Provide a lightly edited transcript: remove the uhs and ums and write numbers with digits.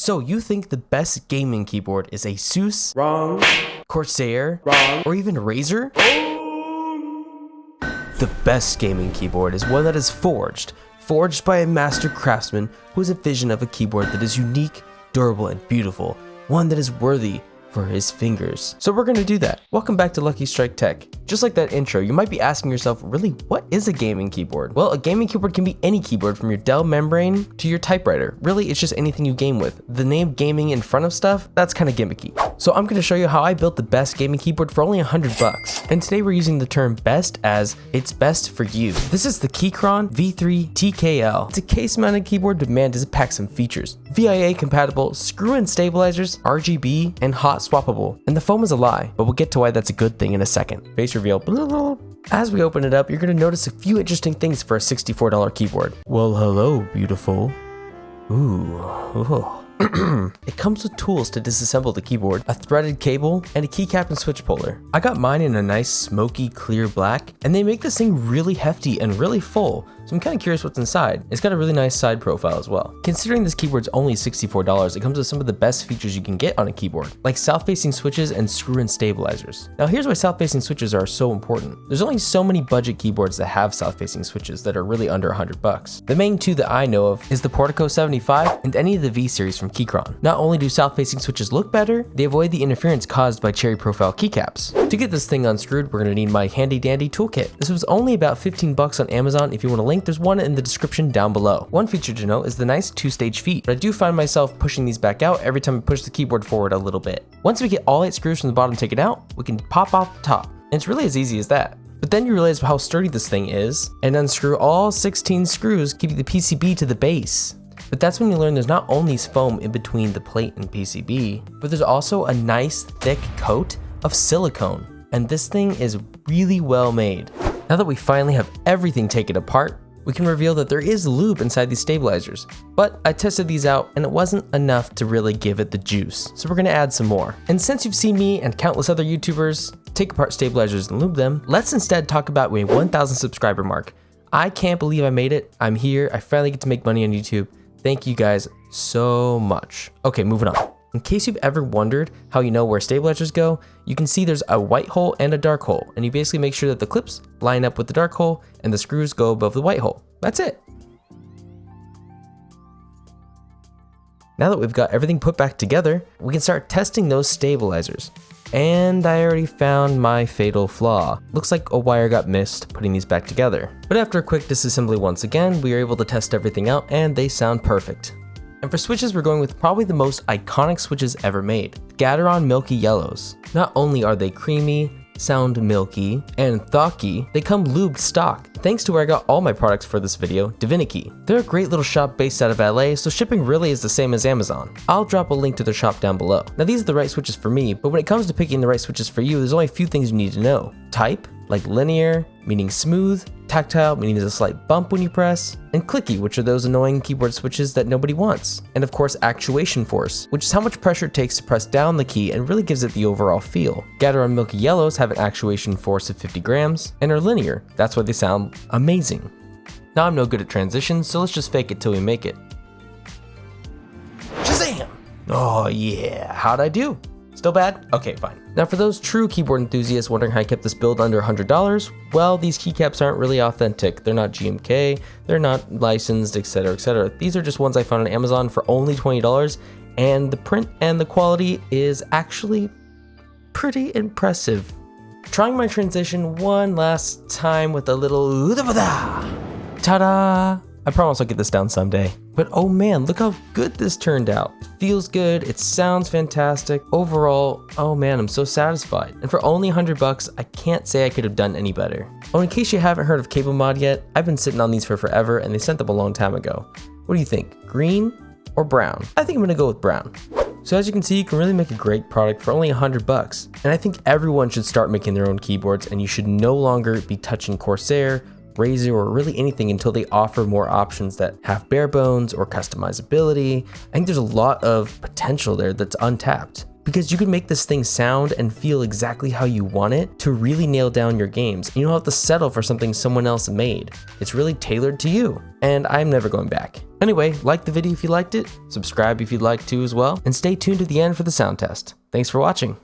So you think the best gaming keyboard is Asus? Wrong. Corsair? Wrong. Or even Razer? The best gaming keyboard is one that is forged by a master craftsman who has a vision of a keyboard that is unique, durable, and beautiful, one that is worthy for his fingers. So we're gonna do that. Welcome back to Lucky Strike Tech. Just like that intro, you might be asking yourself, really, what is a gaming keyboard? Well, a gaming keyboard can be any keyboard from your Dell membrane to your typewriter. Really, it's just anything you game with. The name gaming in front of stuff, that's kind of gimmicky. So I'm gonna show you how I built the best gaming keyboard for only $100. And today we're using the term best as it's best for you. This is the Keychron V3 TKL. It's a case-mounted keyboard, but man, does it pack some features. VIA compatible, screw-in stabilizers, RGB, and hot swappable. And the foam is a lie, but we'll get to why that's a good thing in a second. Face reveal. As we open it up, you're gonna notice a few interesting things for a $64 keyboard. Well, hello, beautiful. Ooh. It comes with tools to disassemble the keyboard, a threaded cable, and a keycap and switch puller. I got mine in a nice smoky clear black, and they make this thing really hefty and really full, so I'm kind of curious what's inside. It's got a really nice side profile as well. Considering this keyboard's only $64, it comes with some of the best features you can get on a keyboard, like south-facing switches and screw-in stabilizers. Now here's why south-facing switches are so important. There's only so many budget keyboards that have south-facing switches that are really under $100. The main two that I know of is the Portico 75 and any of the V series from Keychron. Not only do south-facing switches look better, they avoid the interference caused by cherry profile keycaps. To get this thing unscrewed, we're gonna need my handy dandy toolkit. This was only about 15 bucks on Amazon. If you want a link, there's one in the description down below. One feature to note is the nice two-stage feet, but I do find myself pushing these back out every time I push the keyboard forward a little bit. Once we get all 8 screws from the bottom taken out, we can pop off the top. And it's really as easy as that. But then you realize how sturdy this thing is, and unscrew all 16 screws, keeping the PCB to the base. But that's when you learn there's not only foam in between the plate and PCB, but there's also a nice thick coat of silicone. And this thing is really well made. Now that we finally have everything taken apart, we can reveal that there is lube inside these stabilizers. But I tested these out and it wasn't enough to really give it the juice. So we're gonna add some more. And since you've seen me and countless other YouTubers take apart stabilizers and lube them, let's instead talk about my 1,000 subscriber mark. I can't believe I made it. I'm here. I finally get to make money on YouTube. Thank you guys so much. Okay, moving on. In case you've ever wondered how you know where stabilizers go, you can see there's a white hole and a dark hole, and you basically make sure that the clips line up with the dark hole and the screws go above the white hole. That's it. Now that we've got everything put back together, we can start testing those stabilizers. And I already found my fatal flaw. Looks like a wire got missed putting these back together. But after a quick disassembly once again, we are able to test everything out and they sound perfect. And for switches, we're going with probably the most iconic switches ever made, the Gateron Milky Yellows. Not only are they creamy, sound milky, and thocky, they come lubed stock, thanks to where I got all my products for this video, Divinity. They're a great little shop based out of LA, so shipping really is the same as Amazon. I'll drop a link to their shop down below. Now these are the right switches for me, but when it comes to picking the right switches for you, there's only a few things you need to know. Type, like linear, meaning smooth, tactile, meaning there's a slight bump when you press, and clicky, which are those annoying keyboard switches that nobody wants. And of course, actuation force, which is how much pressure it takes to press down the key and really gives it the overall feel. Gateron Milky Yellows have an actuation force of 50 grams and are linear. That's why they sound amazing. Now I'm no good at transitions, so let's just fake it till we make it. Shazam! Oh yeah, how'd I do? Still bad? Okay, fine. Now for those true keyboard enthusiasts wondering how I kept this build under $100, well, these keycaps aren't really authentic. They're not GMK, they're not licensed, etc, etc. These are just ones I found on Amazon for only $20, and the print and the quality is actually pretty impressive. Trying my transition one last time with a little ta-da! I promise I'll get this down someday. But oh man, look how good this turned out. It feels good, it sounds fantastic. Overall, oh man, I'm so satisfied. And for only $100, I can't say I could have done any better. Oh, in case you haven't heard of Cable Mod yet, I've been sitting on these for forever and they sent them a long time ago. What do you think, green or brown? I think I'm gonna go with brown. So as you can see, you can really make a great product for only $100. And I think everyone should start making their own keyboards and you should no longer be touching Corsair, Razer, or really anything until they offer more options that have bare bones or customizability. I think there's a lot of potential there that's untapped. because you can make this thing sound and feel exactly how you want it to really nail down your games. You don't have to settle for something someone else made. It's really tailored to you, and I'm never going back. Anyway, like the video if you liked it, subscribe if you'd like to as well, and stay tuned to the end for the sound test. Thanks for watching.